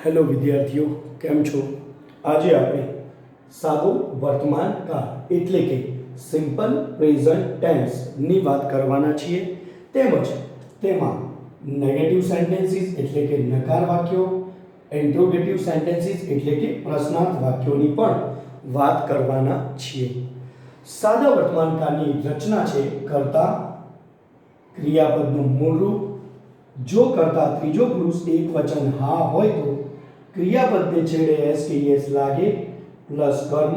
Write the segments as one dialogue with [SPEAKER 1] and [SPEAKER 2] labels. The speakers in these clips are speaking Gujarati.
[SPEAKER 1] હેલો વિદ્યાર્થીઓ, કેમ છો? આજે આપણે સાદો વર્તમાન કાળ એટલે કે સિમ્પલ પ્રેઝન્ટ ટેન્સ ની વાત કરવાના છીએ. તેમજ તેમાં નેગેટિવ સેન્ટેન્સીસ એટલે કે નકાર વાક્યો, ઇન્ટ્રોગેટિવ સેન્ટેન્સીસ એટલે કે પ્રશ્નાર્થ વાક્યોની પણ વાત કરવાના છીએ. સાદા વર્તમાન કાળની રચના છે કર્તા, ક્રિયાપદનું મૂળ રૂપ, જો કરતા ત્રીજો પુરુષ એકવચન હા હોય તો ક્રિયાપદને છેડે એસ કે એસ લાગે પ્લસ કર્મ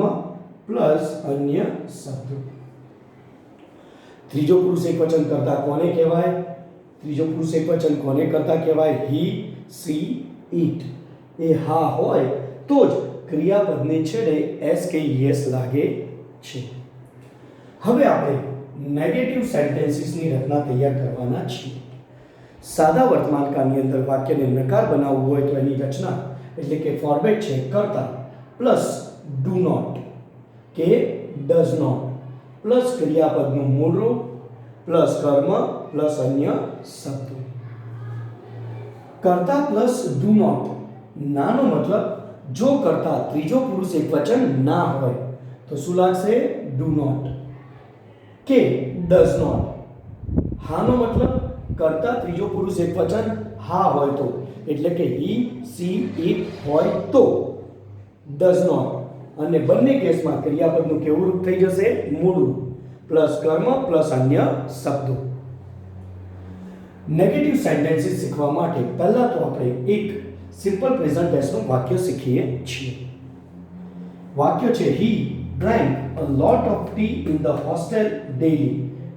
[SPEAKER 1] પ્લસ અન્ય શબ્દો. ત્રીજો પુરુષ એકવચન કરતા કોને કહેવાય? ત્રીજો પુરુષ એકવચન કોને કરતા કહેવાય? હી, સી, ઈટ. એ હા હોય તો જ ક્રિયાપદને છેડે એસ કે એસ લાગે છે. હવે આપણે નેગેટિવ સેન્ટેન્સીસની રચના તૈયાર કરવાના છીએ. સાદા વર્તમાન કાળની અંદર વાક્યને નકાર બનાવવું હોય તો એની રચના એટલે કે ફોર્મેટ છે કરતા પ્લસ ડુ નોટ કે ડઝ નોટ પ્લસ ક્રિયાપદનું મૂળ રૂપ પ્લસ કર્મ પ્લસ અન્ય શબ્દો. કરતા પ્લસ ડુ નોટ નાનો મતલબ જો કરતા ત્રીજો પુરુષ એકવચન ના હોય તો શું લાગશે? ડુ નોટ કે ડઝ નોટ. હાનો મતલબ કરતા ત્રીજો પુરુષ એકવચન હા હોય તો એટલે કે હી, સી, ઈટ હોય તો. ડઝ નોટ અને બંને કેસમાં ક્રિયાપદનું કેવું રૂપ થઈ જશે? મૂળ રૂપ પ્લસ કર્મ પ્લસ અન્ય શબ્દો. નેગેટિવ સેન્ટેન્સીસ શીખવા માટે પહેલા તો આપણે એક સિમ્પલ પ્રેઝન્ટ ટેન્સનું વાક્ય શીખીએ છીએ. વાક્ય છે હી drank a lot of tea in the hostel daily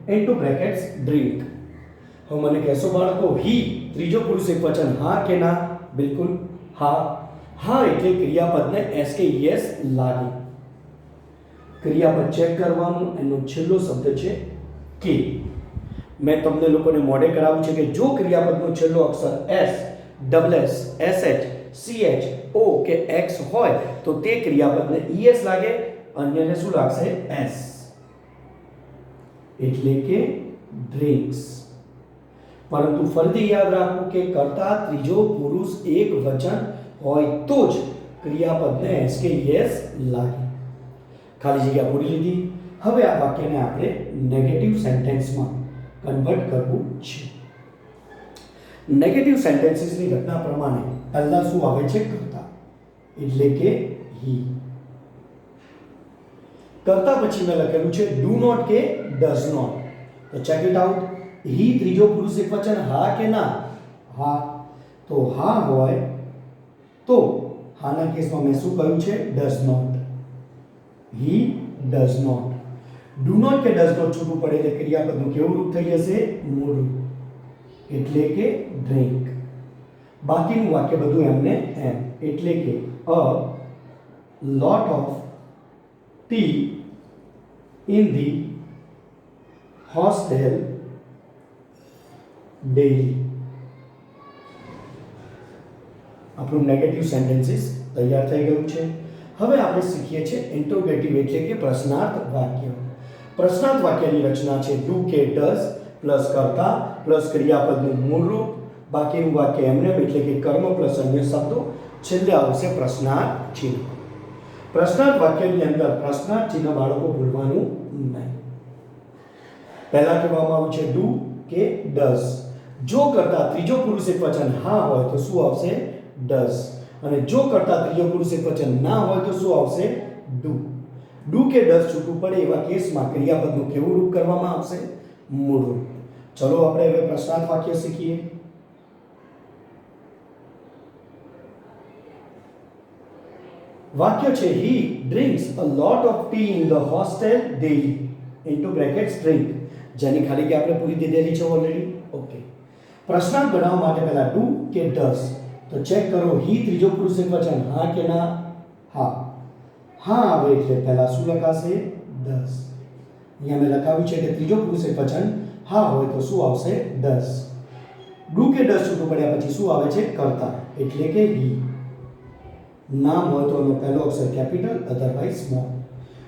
[SPEAKER 1] into brackets drink. હવે મને કહેશો બાળકો હી ત્રીજો પુરુષ એકવચન હા કે ના? બિલકુલ હા. હા એટલે ક્રિયાપદને એસ કે એસ લાગે. ક્રિયાપદ ચેક કરવાનું, એનો છેલ્લો શબ્દ છે કે. મેં તમને લોકોને મોઢે કરાવ્યું છે કે જો ક્રિયાપદનો છેલ્લો અક્ષર S, double S, S H, C H, O કે એક્સ હોય તો તે ક્રિયાપદને ઈએસ લાગે, અન્યને શું લાગશે? એસ. એટલે કે ડ્રિંક્સ. પરંતુ ફરીથી યાદ રાખવું કે કરતા ત્રીજો પુરુષ એક વચન હોય તો જ ક્રિયાપદને એસ કે એસ લાગે. ખાલી જગ્યા પૂરી લીધી. હવે આ વાક્યને આપણે નેગેટિવ સેન્ટેન્સમાં કન્વર્ટ કરવું છે. નેગેટિવ સેન્ટેન્સીસની રચના પ્રમાણે પહેલા શું આવે છે? કરતા એટલે કે હી. કરતા પછી મેં લખેલું છે ડુ નોટ કે ડઝ નોટ. તો ચેક ઇટ આઉટ. હી ત્રીજો પુરુષ એકવચન હા કે ના? હા. તો હા હોય તો હાના કેસમાં મેં શું કહ્યું છે? Does not. He does not. Do not કે ડઝ નોટ છૂટું પડે એટલે ક્રિયાપદનું કેવું રૂપ થઈ જશે? મૂળ રૂપ એટલે કે ડ્રિંક. બાકીનું વાક્ય બધું એમને એમ એટલે કે a lot of tea in the hostel daily. આપણું નેગેટિવ સેન્ટેન્સીસ તૈયાર થઈ ગયું છે. હવે આપણે શીખીએ છીએ ઇન્ટ્રોગેટિવ એટલે કે પ્રશ્નાર્થ વાક્ય. પ્રશ્નાર્થ વાક્યની રચના છે ડુ કે ડઝ પ્લસ કરતા પ્લસ ક્રિયાપદનું મૂળ રૂપ, બાકીનું વાક્ય એમને એટલે કે કર્મ પ્લસ અન્ય શબ્દો, છેલ્લે આવશે પ્રશ્નાર્થ ચિહ્ન. પ્રશ્નાર્થ વાક્યની અંદર પ્રશ્નાર્થ ચિહ્ન બાળકો ભૂલવાનું નહીં. પહેલા કહેવામાં આવ્યું છે ડુ કે ડઝ. જો કરતા ત્રીજો પુરુષ એકવચન હા હોય તો શું આવશે? ડઝ. અને જો કરતા ત્રીજો પુરુષ એકવચન ના હોય તો શું આવશે? ડુ. ડુ કે ડઝ છૂટું પડે એવા કેસમાં ક્રિયાપદનું કેવું રૂપ કરવામાં આવશે? મૂળ રૂપ. ચલો આપણે હવે પ્રશ્નાર્થ વાક્ય શીખીએ. વાક્ય છે he drinks a lot of tea in the hostel daily into brackets drink. જેની ખાલી કે આપણે પૂરી દીધેલી છે ઓલરેડી. ઓકે. પ્રશ્નાર્થ બનાવવા માટે પહેલા ડુ કે ડઝ. તો ચેક કરો હી ત્રીજો પુરુષ એકવચન હા કે ના? હા. હા આવે એટલે પહેલા શું લખાશે? ડઝ. અહીંયા મેં લખાવ્યું છે કે ત્રીજો પુરુષ એકવચન હા હોય તો શું આવશે? ડઝ. ડુ કે ડઝ છૂટું પડ્યા પછી શું આવે છે? કરતા એટલે કે હી. નામ હોય તો એનો પહેલો અક્ષર કેપિટલ અધરવાઇઝ સ્મોલ.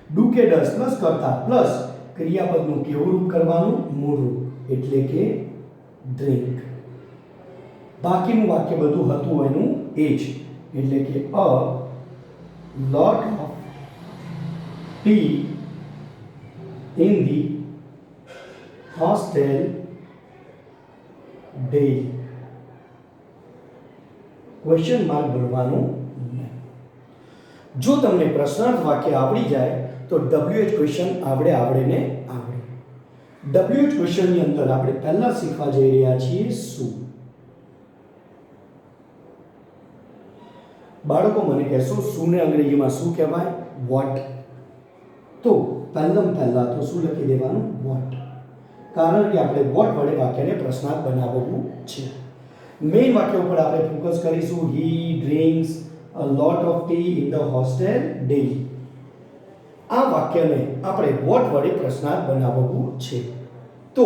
[SPEAKER 1] ડુ કે ડઝ પ્લસ કરતા પ્લસ ક્રિયાપદનું કેવું રૂપ કરવાનું? મૂળ રૂપ એટલે કે ડ્રિંક. બાકીનું વાક્ય બધું હતું એનું એ જ એટલે કે a lot of tea in the hostel daily. Question mark બોલવાનું નહીં. જો તમને પ્રશ્નાર્થ વાક્ય આવડી જાય તો WH ક્વેશ્ચન આવડે ને આવડે. WH ક્વેશ્ચનની અંદર આપણે પહેલા શીખવા જઈ રહ્યા છીએ શું. બાળકો મને કહેશો શું ને અંગ્રેજીમાં શું કહેવાય? વોટ. તો પહેલા તો શું લખી દેવાનું? વોટ. કારણ કે આપણે વોટ વડે વાક્યને પ્રશ્નાર્થ બનાવવું છે. મેઇન વાક્ય ઉપર આપણે ફોકસ કરીશું. He drinks a lot of tea in the hostel daily. આ વાક્યને આપણે વોટ વડે પ્રશ્નાર્થ બનાવવું છે. તો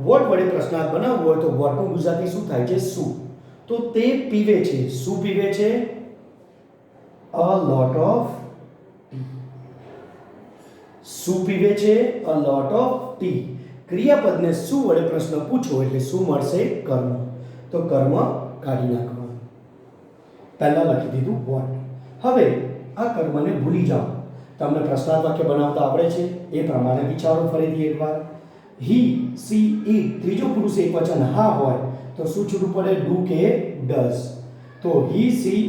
[SPEAKER 1] વોટ વડે પ્રશ્નાર્થ બનાવવું હોય તો વોટનું ગુજરાતી શું થાય છે? શું. તો તે પીવે છે. શું પીવે છે? A lot of T. શું પીવે છે? A lot of T. ક્રિયાપદને શું વડે પ્રશ્ન પૂછો એટલે શું મળશે? કર્મ. તો કર્મ કાઢી નાખવાનું. પહેલા લખી દીધું વોટ. હવે આ કર્મને ભૂલી જાઓ. તમને પ્રશ્નાર્થ વાક્ય બનાવતા આવડે છે એ પ્રમાણે વિચારો ફરીથી એકવાર. હી સી ઈટ ત્રીજો પુરુષ એકવચન હા હોય તો શું છૂટું પડે? ડુ કે ડઝ. તો હી સી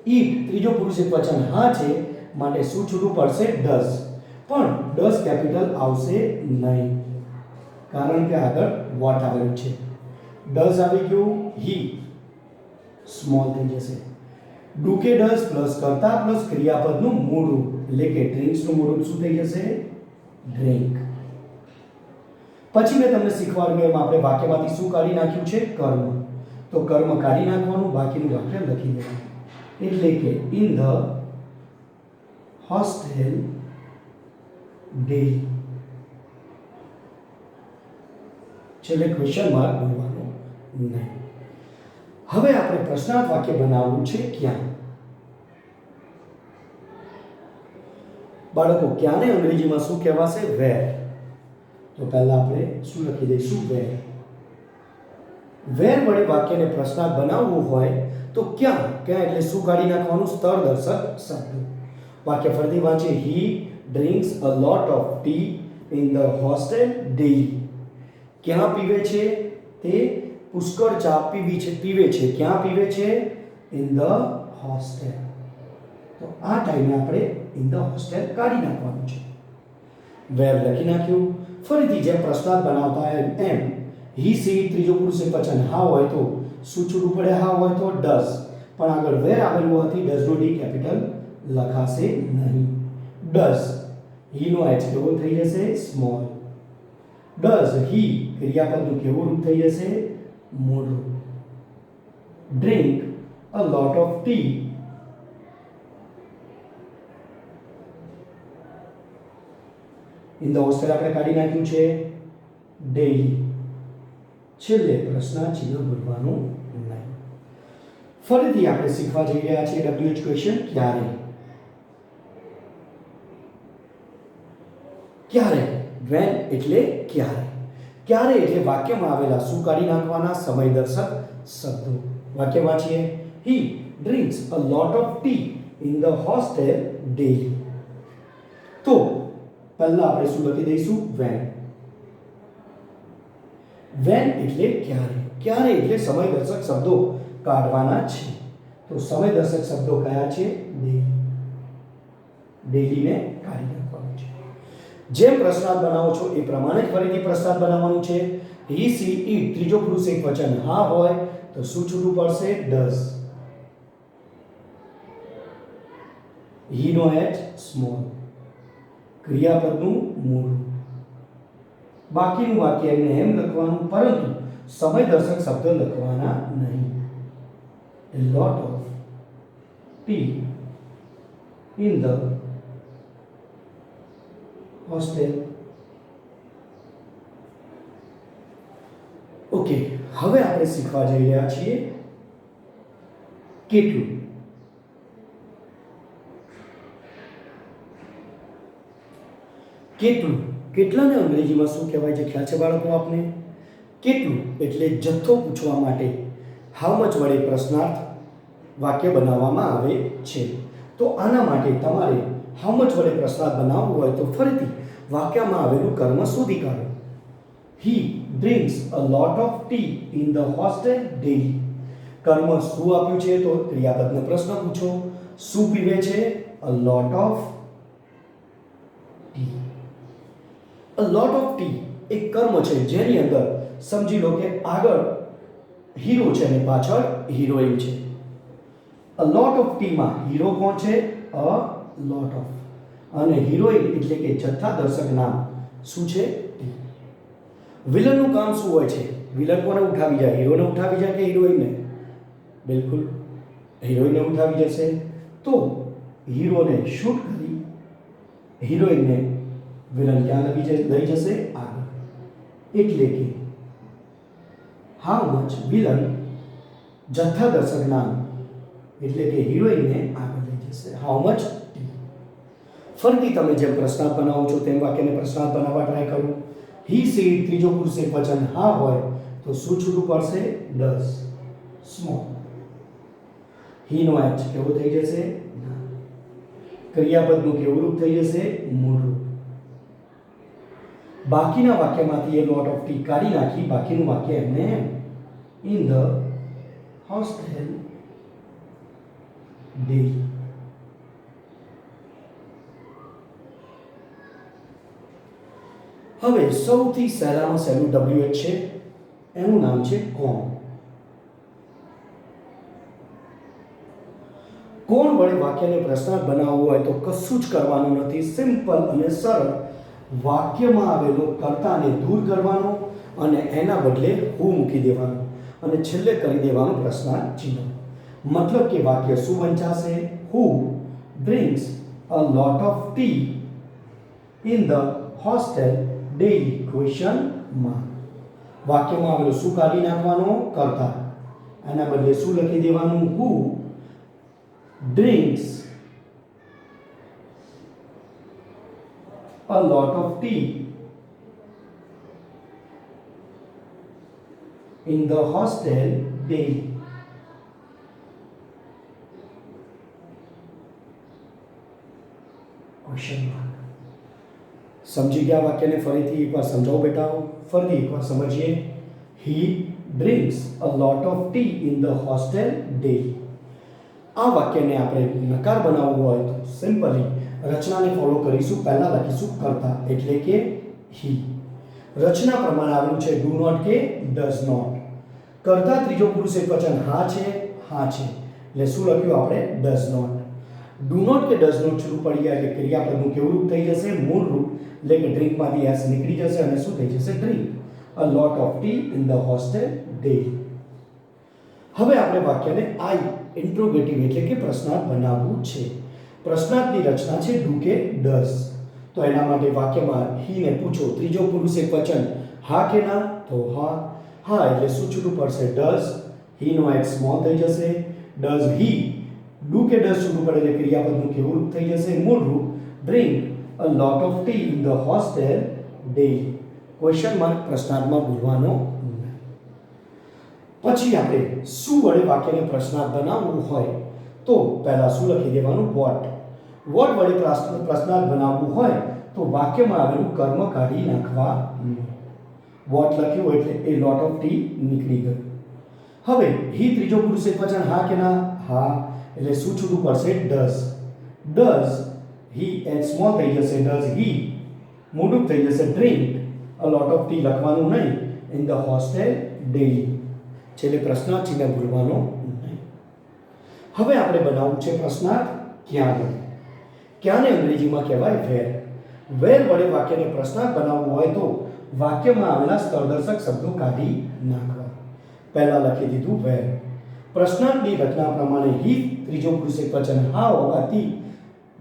[SPEAKER 1] ઈટ ત્રીજો પુરુષ એકવચન હા છે માટે શું છૂટું પડશે? ડઝ. પણ ડઝ કેપિટલ આવશે નહીં કારણ કે આગળ વોટ આવેલું છે. ડઝ આવી ગયું, હી સ્મોલ થઈ જશે. ડુ કે ડઝ પ્લસ કર્તા પ્લસ ક્રિયાપદનું મૂળ રૂપ એટલે કે ડ્રિંક્સનું મૂળ રૂપ શું થઈ જશે? ડ્રિંક. પછી મેં તમને શીખવાડ્યું એમ આપણે વાક્યમાંથી શું કાઢી નાખ્યું છે? કર્મ. તો કર્મ કાઢી નાખવાનું, બાકીનું વાક્ય લખી દેવાનું. એટલે કે ઇન ધ હોસ્ટેલ ડેલી. છેલ્લે ક્વેશ્ચન માર્ક બોલવાનો નહીં. હવે આપણે પ્રશ્નાર્થ વાક્ય બનાવવું છે ક્યાં. બાળકો ક્યાંને અંગ્રેજીમાં શું કહેવાશે? વેર. તો પહેલા આપણે શું લખી દઈશું? વેર. વેર વડે વાક્યને પ્રશ્નાર્થ બનાવવું હોય તો ક્યાં. ક્યાં એટલે શું કાઢી નાખવાનું? સ્થળ દર્શક શબ્દ. વાક્ય ફરીથી વાંચીએ. He drinks a lot of tea in the hostel daily. ક્યાં પીવે છે? તે પુષ્કળ ચા પીવે છે. ક્યાં પીવે છે? In the hostel. તો આ ટાઈમે આપણે ઇન ધ હોસ્ટેલ કાઢી નાખવાનું છે. વેર લખી નાખ્યું. ફરીથી જેમ પ્રશ્નાર્થ બનાવતા એમ હી સી ત્રીજો પુરુષ એકવચન હા હોય તો શું છૂટું પડે? હા હોય તો ડઝ. પણ આગળ વેર આવેલું હોવાથી ડઝ નો ડી કેપિટલ લખાશે નહીં. ડઝ. હી નો એચ કેવો થઈ જશે? સ્મોલ. ડઝ હી ક્રિયાપદનું કેવું રૂપ થઈ જશે? મૂળ રૂપ. Drink a lot of tea in the hostel આપણે કાઢી નાખ્યું છે ડેલી. છેલ્લે પ્રશ્નાર્થ ચિહ્ન બોલવાનું નહીં. ફરીથી આપણે શીખવા જઈ રહ્યા છીએ WH ક્વેશ્ચન ક્યારે. ક્યારે. વેન એટલે ક્યારે. ક્યારે એટલે વાક્યમાં આવેલા શું કાઢી નાખવાના? સમયદર્શક શબ્દો. વાક્ય વાંચીએ. He drinks a lot of tea in the hostel daily. તો પહેલા આપણે શું લખી દઈશું? વેન. વેન એટલે ક્યારે. ક્યારે એટલે સમયદર્શક શબ્દો કાઢવાના છે. તો સમયદર્શક શબ્દો કયા છે? ડેલી. ડેલીને કાઢી નાખવાનું છે. જેમ પ્રશ્નાર્થ બનાવો છો એ પ્રમાણે જ ફરીથી પ્રશ્નાર્થ બનાવવાનું છે. હી સી ઈટ ત્રીજો પુરુષ એકવચન હા હોય તો શું છૂટું પડશે? ડઝ. હી નો એચ સ્મોલ. ક્રિયાપદનું મૂળ. બાકીનું વાક્ય એમને એમ લખવાનું પરંતુ સમયદર્શક શબ્દ લખવાના નહીં. A lot of tea in the hostel. Okay, હવે આપણે શીખવા જઈ રહ્યા છીએ કેટલું. કેટલું. કેટલાને અંગ્રેજીમાં શું કહેવાય છે ખ્યાલ છે બાળકો આપને? કેટલું એટલે જથ્થો પૂછવા માટે હાઉ મચ વડે પ્રશ્નાર્થ વાક્ય બનાવવામાં આવે છે. તો આના માટે તમારે હાઉ મચ વડે પ્રશ્નાર્થ બનાવવું હોય તો ફરીથી વાક્યમાં આવેલું કર્મ શોધી કાઢો. He drinks a lot of tea in the hostel daily. કર્મ શું આપ્યું છે તો ક્રિયાપદનો પ્રશ્ન પૂછો. શું પીવે છે? A lot of tea. A lot of tea એક કર્મ છે જેની અંદર સમજી લો કે આગળ હીરો છે અને પાછળ હિરોઈન છે. અ લોટ ઓફ ટીમાં હીરો કોણ છે? અ લોટ ઓફ, અને હિરોઈન એટલે કે જથ્થા દર્શક નામ શું છે? ટી. વિલનનું કામ શું હોય છે? વિલન કોને ઉઠાવી જાય? હીરોને ઉઠાવી જાય કે હિરોઈનને? બિલકુલ હિરોઈનને ઉઠાવી જશે. તો હીરોને શૂટ કરી હિરોઈનને વિલન ક્યાં લઈ જશે? આગળ. એટલે કે હાઉ મચ વિલન જથ્થા દર્શક નામ એટલે કે હિરોઈનને આગળ લઈ જશે. How much T. ફરીથી તમે જેમ પ્રશ્નાર્થ બનાવો છો તેમ વાક્યને પ્રશ્નાર્થ બનાવવા ટ્રાય કરો. હી સેડ ત્રીજો પુરુષ એકવચન હા હોય તો શું છૂટું પડશે? ડઝ. સ્મોલ. હી નો એચ કેવો થઈ જશે? ના. ક્રિયાપદનું કેવું રૂપ થઈ જશે? મૂળ રૂપ. બાકીના વાક્યમાંથી એ લોટ ઓફ ટી કાઢી નાખી બાકીનું વાક્ય એમને ઇન ધ હોસ્ટેલ ડેલી. હવે સૌથી સહેલામાં સહેલું WH છે, એનું નામ છે કોણ. કોણ વડે વાક્યને પ્રશ્નાર્થ બનાવવું હોય તો કશું જ કરવાનું નથી. સિમ્પલ અને સરળ વાક્યમાં આવેલો કર્તાને દૂર કરવાનો અને એના બદલે હું મૂકી દેવાનો અને છેલ્લે કરી દેવાનો પ્રશ્નાર્થ ચિહ્ન. મતલબ કે વાક્ય શું વંચાશે? Who drinks a lot of tea in the hostel daily? Question mark. વાક્યમાં આવેલું શું કાઢી નાખવાનો? કર્તા. એના બદલે શું લખી દેવાનું? હુ drinks a lot of tea in the hostel daily. Question mark. સમજી ગયા વાક્યને? ફરીથી એકવાર સમજાવો બેટાઓ. ફરીથી એકવાર સમજીએ. He drinks a lot of tea in the hostel daily. આ વાક્યને આપણે નકાર બનાવવું હોય તો સિમ્પલી રચનાને ફોલો કરીશું. પહેલા લખીશું કર્તા એટલે કે હી. રચના પ્રમાણે આવેલું છે ડુ નોટ કે ડઝ નોટ. કર્તા ત્રીજો પુરુષ એકવચન હા છે, હા છે, એટલે શું લખ્યું આપણે? Does not. ડુ નોટ કે ડઝ નોટ શરૂ પડી ગયા એટલે ક્રિયાપદનું કેવું રૂપ થઈ જશે? મૂળ રૂપ. એટલે કે ડ્રિંકમાંથી એસ નીકળી જશે અને શું થઈ જશે? Drink a lot of tea in the hostel daily. હવે આપણે વાક્યને આઈ ઇન્ટ્રોગેટિવ એટલે કે પ્રશ્નાર્થ બનાવવું છે. પ્રશ્નાર્થની રચના છે ડુ કે ડઝ. તો એના માટે વાક્યમાં હી ને પૂછો ત્રીજો પુરુષ એકવચન હા કે ના? તો હા. હા એટલે શું છૂટું પડશે? ડઝ. હી નો એચ સ્મોલ થઈ જશે. Does he. ડુ કે ડઝ છૂટું પડે એટલે ક્રિયાપદનું કેવું રૂપ થઈ જશે? મૂળ રૂપ. Drink a lot of tea in the hostel daily. Question mark પ્રશ્નાર્થમાં ભૂલવાનો. પછી આપણે શું વડે વાક્યને પ્રશ્નાર્થ બનાવવું હોય તો પહેલા શું લખી દેવાનું? વોટ. વોટ વડે પ્રશ્નાર્થ બનાવવું હોય તો વાક્યમાં આવેલું કર્મ કાઢી નાખવાનું. વોટ લખ્યું એટલે એ લોટ ઓફ ટી નીકળી ગયું. હવે હી ત્રીજો પુરુષ એકવચન હા કે ના? હા. એટલે શું છૂટું પડશે? Does. Does he H small થઈ જશે. ડઝ હી મોટું થઈ જશે. Drink a lot of T લખવાનું નહીં. In the hostel daily. છેલ્લે પ્રશ્નાર્થ ચિહ્ન ભૂલવાનો નહીં. હવે આપણે બનાવવું છે પ્રશ્નાર્થ ક્યાં વડે. ક્યાંને અંગ્રેજીમાં કહેવાય વેર. વેર વડે વાક્યને પ્રશ્નાર્થ બનાવવું હોય તો વાક્યમાં આવેલા સ્થળદર્શક શબ્દો કાઢી નાખવા. પહેલા લખી દીધું વેર. પ્રશ્નાર્થની રચના પ્રમાણે હી ત્રીજો પુરુષ એકવચન હા હોવાથી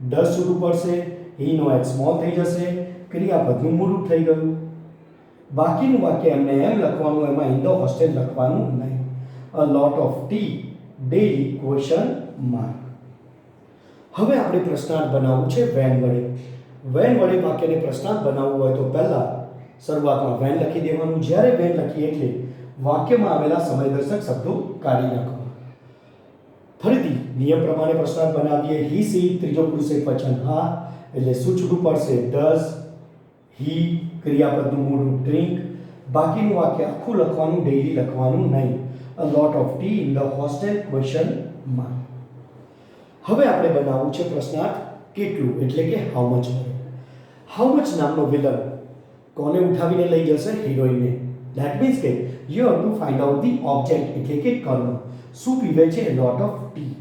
[SPEAKER 1] ડઝ છૂટું પડશે. હી નો એચ સ્મોલ થઈ જશે. ક્રિયાપદનું મૂળ રૂપ થઈ ગયું. બાકીનું વાક્ય એમને એમ લખવાનું, એમાં ઇન ધ હોસ્ટેલ લખવાનું નહીં. A lot of tea daily? Question mark. હવે આપણે પ્રશ્નાર્થ બનાવવું છે વેન વડે. વેન વડે વાક્યને પ્રશ્નાર્થ બનાવવું હોય તો પહેલા શરૂઆતમાં વેન લખી દેવાનું. જ્યારે વેન લખીએ એટલે વાક્યમાં આવેલા સમયદર્શક શબ્દો કાઢી નાખવા. ફરીથી નિયમ પ્રમાણે પ્રશ્નાર્થ બનાવીએ. હી સી ત્રીજો પુરુષ એકવચન હા એટલે શું છૂટું પડશે? ડઝ. હી ક્રિયાપદનું મૂળ રૂપ ડ્રિંક. બાકીનું વાક્ય આખું લખવાનું, ડેઈલી લખવાનું નહીં. A lot of tea in the hostel question mark. હવે આપણે બનાવવું છે પ્રશ્નાર્થ કેટલું એટલે કે હાઉ મચ વડે. હાઉ મચ નામનો વિલન કોને ઉઠાવીને લઈ જશે? હિરોઈનને. ધેટ મીન્સ કે you have to find out the object એટલે કે કર્મ. શું પીવે છે? A lot of tea.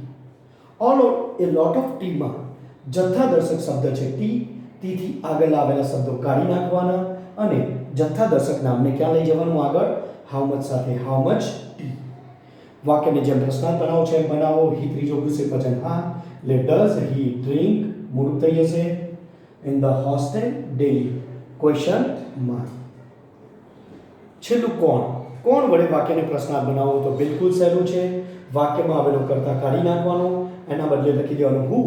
[SPEAKER 1] A lot of ટીમાં જથ્થાદર્શક શબ્દ છે ટી. ટીથી આગળ આવેલા શબ્દો કાઢી નાખવાના અને જથ્થાદર્શક નામને ક્યાં લઈ જવાનું? આગળ હાઉ મચ સાથે. How much T. વાક્યને જેમ પ્રશ્નાર્થ બનાવો છે એમ બનાવો. હી ત્રીજો પુરુષ એકવચન હા એટલે ડઝ હી ડ્રિંક મૂળ થઈ જશે in the hostel daily question mark. છેલ્લું કોણ. કોણ વડે વાક્યને પ્રશ્નાર્થ બનાવો તો બિલકુલ સહેલું છે. વાક્યમાં આવેલો કર્તા કાઢી નાખવાનો, એના બદલે લખી દેવાનું who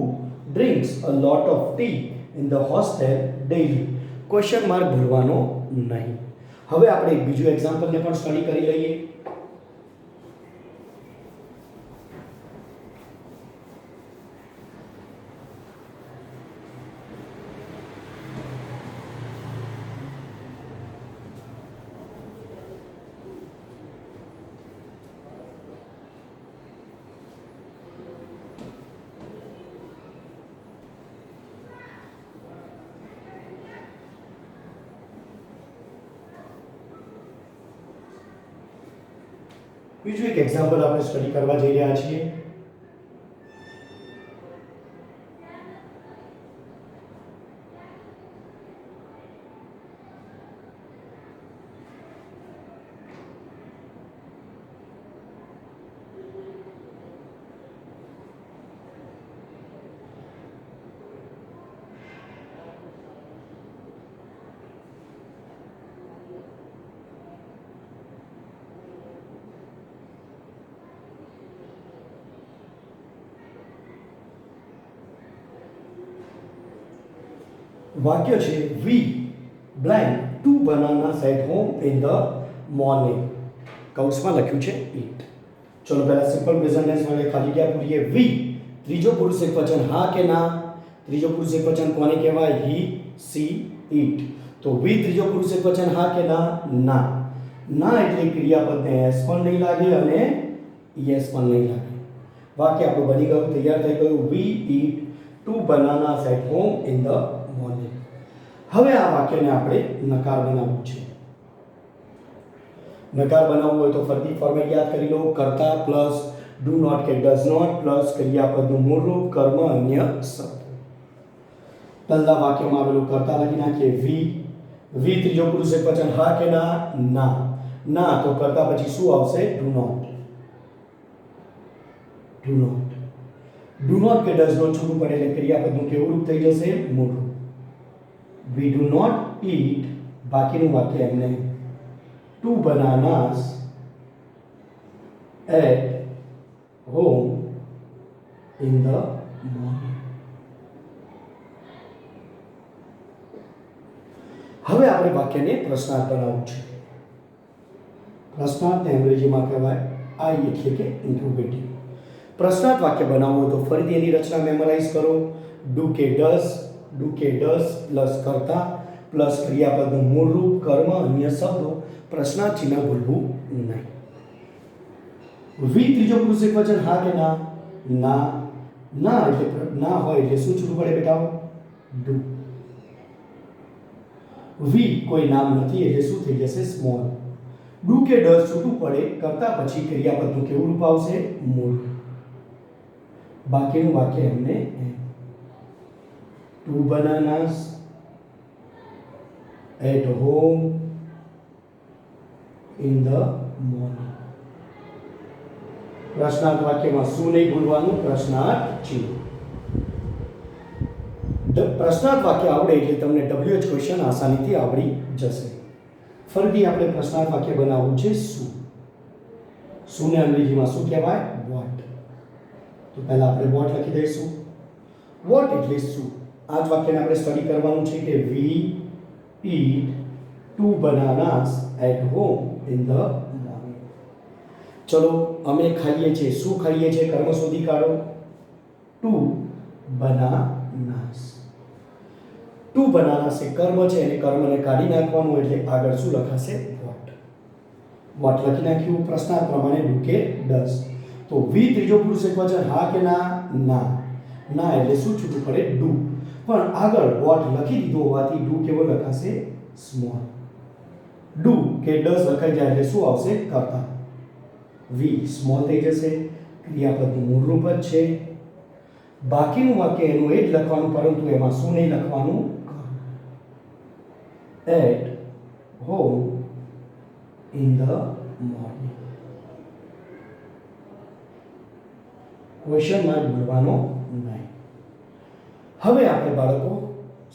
[SPEAKER 1] drinks a lot of tea in the hostel daily question mark ભરવાનો નહીં. હવે આપણે એક બીજું એક્ઝામ્પલને પણ સ્ટડી કરી લઈએ. બીજું એક એક્ઝામ્પલ આપણે સ્ટડી કરવા જઈ રહ્યા છીએ. વાક્ય છે વી blank 2 bananas at home in the morning. કૌંસમાં લખ્યું છે eat. ચલો પહેલા સિમ્પલ પ્રેઝન્ટ ટેન્સ વડે ખાલી જગ્યા પૂરીએ. વી ત્રીજો પુરુષ એકવચન હા કે ના? ત્રીજો પુરુષ એકવચન કોને કહેવાય? He she it. તો વી ત્રીજો પુરુષ એકવચન હા કે ના? ના. ના એટલે ક્રિયાપદને એસ પણ નહીં લાગે અને યસ પણ નહીં લાગે. વાક્ય આપણું બની ગયું, તૈયાર થઈ ગયું. વી it 2 bananas at home in the morning. હવે આ વાક્યને આપણે નકાર બનાવવું છે. નકાર બનાવવું હોય તો ફરીથી ફોર્મેટ યાદ કરી લો. કર્તા પ્લસ ડુ નોટ કે ડઝ નોટ પ્લસ ક્રિયાપદનું મૂળ રૂપ કર્મ અન્ય શબ્દ. પહેલા વાક્યમાં આવેલું કર્તા લખી નાખીએ વી. વી ત્રીજો પુરુષ એકવચન હા કે ના? ના. ના તો કર્તા પછી શું આવશે? Do not. Do not. Do not કે ડઝ નોટ છૂટું પડે એટલે ક્રિયાપદનું કેવું રૂપ થઈ જશે? મૂળ રૂપ. We do not eat બાકીનું વાક્ય એમને 2 bananas at home in the morning. હવે આપણે વાક્યને પ્રશ્નાર્થ બનાવવું છે. પ્રશ્નાર્થને અંગ્રેજીમાં કહેવાય આઈ એટલે કે ઇન્ટ્રોગેટિવ. પ્રશ્નાર્થ વાક્ય બનાવવું હોય તો ફરીથી એની રચના મેમરાઇઝ કરો. ડુ કે ડઝ પ્લસ કર્તા પ્લસ ક્રિયાપદનું મૂળ રૂપ કર્મ અન્ય શબ્દો પ્રશ્નાર્થ ચિહ્ન ભૂલવું નહીં. વી ત્રીજો પુરુષ એકવચન હા કે ના? ના. ના એટલે ના હોય એટલે શું છૂટું પડે બેટા? ડુ. વી કોઈ નામ નથી એટલે શું થઈ જશે? સ્મોલ. ડુ કે ડઝ છૂટું પડે કરતા પછી ક્રિયાપદનું કેવું રૂપ આવશે? મૂળ. બાકીનું વાક્ય એમને 2 bananas at home in the morning. પ્રશ્નાર્થ વાક્યમાં શું નહીં ભૂલવાનું? પ્રશ્નાર્થ ચિહ્ન. પ્રશ્નાર્થ વાક્ય આવડે એટલે તમને WH ક્વેશ્ચન આસાનીથી આવડી જશે. ફરીથી આપણે પ્રશ્નાર્થ વાક્ય બનાવવું છે શું. શુંને અંગ્રેજીમાં શું કહેવાય? વોટ. તો પહેલા આપણે વોટ લખી દઈશું. વોટ એટલે શું? આ જ વાક્યને આપણે સ્ટડી કરવાનું છે કે વી ઈટ 2 bananas at home in the morning. ચલો અમે ખાઈએ છીએ, શું ખાઈએ છીએ, કર્મ શોધી કાઢો. ટુ બનાનાસ. ટુ બનાનાસ એ કર્મ છે અને કર્મને કાઢી નાખવાનું એટલે આગળ શું લખાશે? વોટ. વોટ લખી નાખ્યું. પ્રશ્નાર્થ પ્રમાણે ડુ કે ડઝ. તો વી ત્રીજો પુરુષ એકવચન હા કે ના? ના. ના એટલે શું છૂટું પડે? ડુ. પણ આગળ વોટ લખી દીધો હોવાથી ડુ કેવો લખાશે? સ્મોલ. ડુ કે ડઝ લખાઈ જાય એટલે શું આવશે? કરતા. વી સ્મોલ થઈ જશે. ક્રિયાપદનું મૂળ રૂપ જ છે. બાકીનું વાક્ય એનું એ જ લખવાનું, પરંતુ એમાં શું નહીં લખવાનું? At home in the morning. Question mark ભરવાનો નહીં. હવે આપણે બાળકો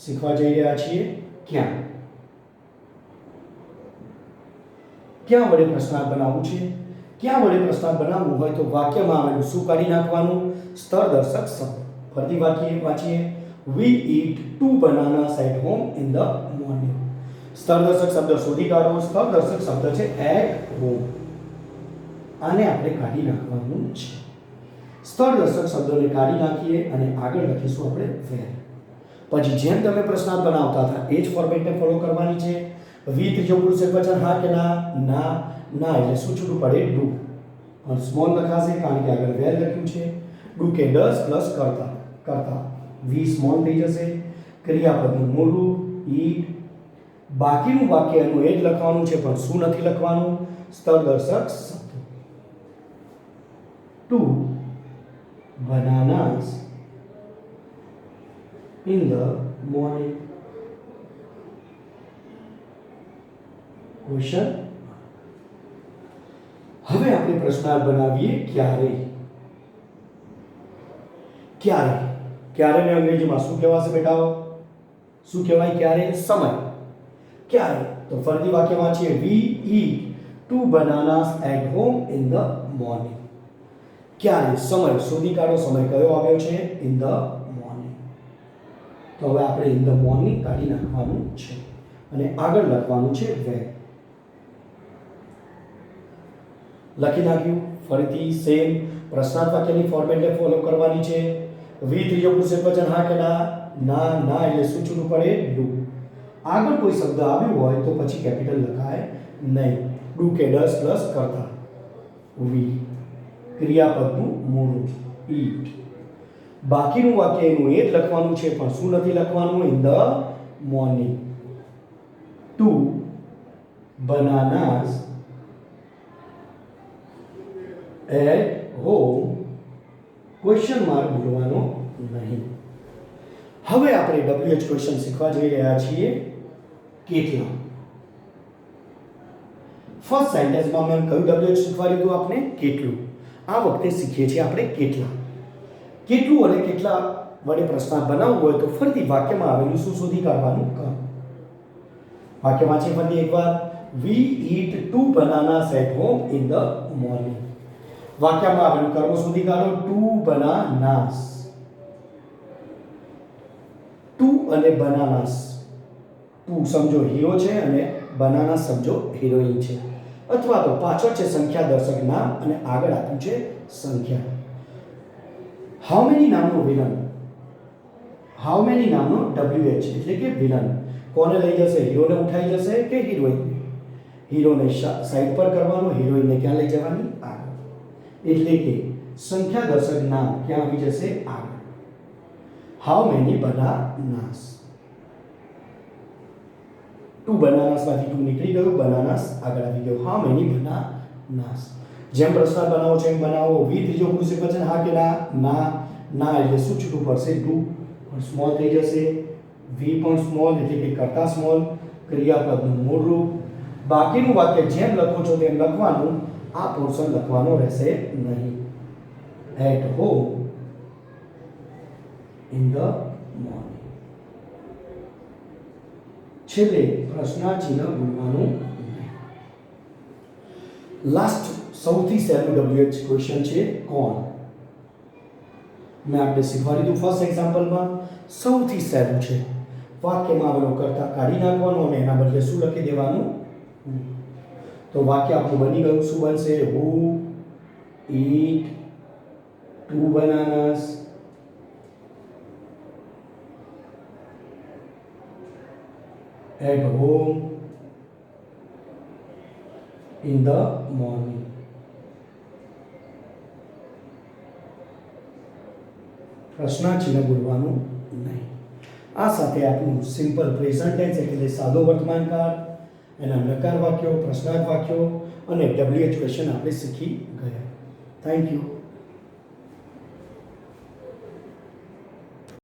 [SPEAKER 1] શીખવા જઈ રહ્યા છીએ ક્યાં ક્યાં વડે પ્રશ્નાર્થ બનાવવું છે. ક્યાં વડે પ્રશ્નાર્થ બનાવવું હોય તો વાક્યમાં આવેલું શું કાઢી નાખવાનું? સ્થળદર્શક શબ્દ. ફરીથી વાંચીએ. વી ઈટ 2 bananas at home in the morning. સ્થળદર્શક શબ્દ શોધી કાઢો. સ્થળદર્શક શબ્દ છે એટ હોમ. આને આપણે કાઢી નાખવાનું છે. સ્થળદર્શક શબ્દોને કાઢી નાખીએ અને આગળ લખીશું આપણે વેર. પછી જેમ તમે પ્રશ્નાર્થ બનાવતા હતા એ જ ફોર્મેટને ફોલો કરવાની છે. વી ત્રીજો પુરુષ એકવચન હા કે ના? ના. ના એટલે શું છૂટું પડે? ડુ. પણ સ્મોલ લખાશે કારણ કે આગળ વેર લખ્યું છે. ડુ કે ડઝ પ્લસ કરતા. કરતા વી સ્મોલ થઈ જશે. ક્રિયાપદનું મૂળ રૂપ ઈટ. બાકીનું વાક્ય એનું એ જ લખવાનું છે પણ શું નથી લખવાનું? સ્થળદર્શક શબ્દ. Two bananas in the morning. Question. હવે આપણે પ્રશ્નાર્થ બનાવીએ ક્યારે. ક્યારે. ક્યારેને અંગ્રેજીમાં શું કહેવાશે બેટા? શું કહેવાય ક્યારે? સમય. ક્યારે? તો ફરીથી વાક્ય વાંચીએ. વી ઈટ 2 bananas at home in the morning. ક્યારે? સમય શોધી કાઢો. સમય કયો આવ્યો છે? In the morning. તો હવે આપણે ઇન ધ મોર્નિંગ કાઢી નાખવાનું છે અને આગળ લખવાનું છે વેર. લખી નાખ્યું. ફરીથી સેમ પ્રશ્નાર્થ વાક્યની ફોર્મેટને ફોલો કરવાની છે. વી ત્રીજો પુરુષ એકવચન હા કે ના? ના. ના એટલે શું છૂટું પડે? ડુ. આગળ કોઈ શબ્દ આવ્યો હોય તો પછી કેપિટલ લખાય નહીં. ડુ કે ડઝ પ્લસ કરતા. વી ક્રિયાપદનું મૂળ ઈટ. બાકીનું વાક્ય એનું એ જ લખવાનું છે પણ શું નથી લખવાનું? In the morning. 2 bananas at home. Question mark બોલવાનો નહીં. હવે આપણે WH ક્વેશ્ચન શીખવા જઈ રહ્યા છીએ. કેટલા. ફર્સ્ટ સેન્ટેન્સમાં મેં કયું WH શીખવા લીધું આપણે? કેટલું. આ વખતે શીખીએ છીએ આપણે કેટલા. કેટલું અને કેટલા વડે પ્રશ્નાર્થ બનાવવું હોય તો ફરીથી વાક્યમાં આવેલું શું શોધી કાઢવાનું? કામ. વાક્ય વાંચીએ ફરીથી એકવાર. વી ઈટ 2 bananas at home in the morning. વાક્યમાં આવેલું કર્મ શોધી કાઢો. 2 bananas. 2 અને bananas. 2 સમજો હીરો છે અને બનાના સમજો હિરોઈન છે. અથવા તો પાછળ છે સંખ્યા દર્શક નામ અને આગળ આપ્યું છે સંખ્યા. હાઉ મેની નામનો વિલન. હાઉ મેની નામનો WH એટલે કે વિલન કોને લઈ જશે? હીરોને ઉઠાઈ જશે કે હિરોઈનને? હીરોને સાઈડ પર કરવાનો, હિરોઈનને ક્યાં લઈ જવાની? આગળ. એટલે કે સંખ્યા દર્શક નામ ક્યાં આવી જશે? આગળ. How many બનાનાસ. 2 bananas માંથી 2 નીકળી ગયું. બનાનાસ આગળ આવી ગયો. How many બનાનાસ. જેમ પ્રશ્નાર્થ બનાવો છો એમ બનાવો. વી ત્રીજો પુરુષ એકવચન હા કે ના? ના. ના એટલે શું છૂટું પડશે? ડુ. પણ સ્મોલ થઈ જશે. વી પણ સ્મોલ એટલે કે કરતા સ્મોલ. ક્રિયાપદનું મૂળ રૂપ. બાકીનું વાક્ય જેમ લખો છો તેમ લખવાનું. આ પોર્શન લખવાનો રહેશે નહીં. At home in the morning. છેલ્લે પ્રશ્નાર્થ ચિહ્ન બોલવાનું. લાસ્ટ સૌથી સહેલું WH ક્વેશ્ચન છે કોણ. મેં આપણે શીખવા લીધું ફર્સ્ટ એક્ઝામ્પલમાં. સૌથી સહેલું છે. વાક્યમાં આવેલો કરતા કાઢી નાખવાનો અને એના બદલે શું લખી દેવાનું? તો વાક્ય આપણું બની ગયું. શું બનશે? હુ eat 2 bananas. At home in the morning. પ્રશ્નાર્થ બોલવાનું નહીં. આ સાથે આપણું સિમ્પલ પ્રેઝન્ટ ટેન્સ એટલે સાદો વર્તમાન કાળ, એના નકાર વાક્યો, પ્રશ્નાર્થ વાક્યો અને WH ક્વેશ્ચન આપણે શીખી ગયા. Thank you.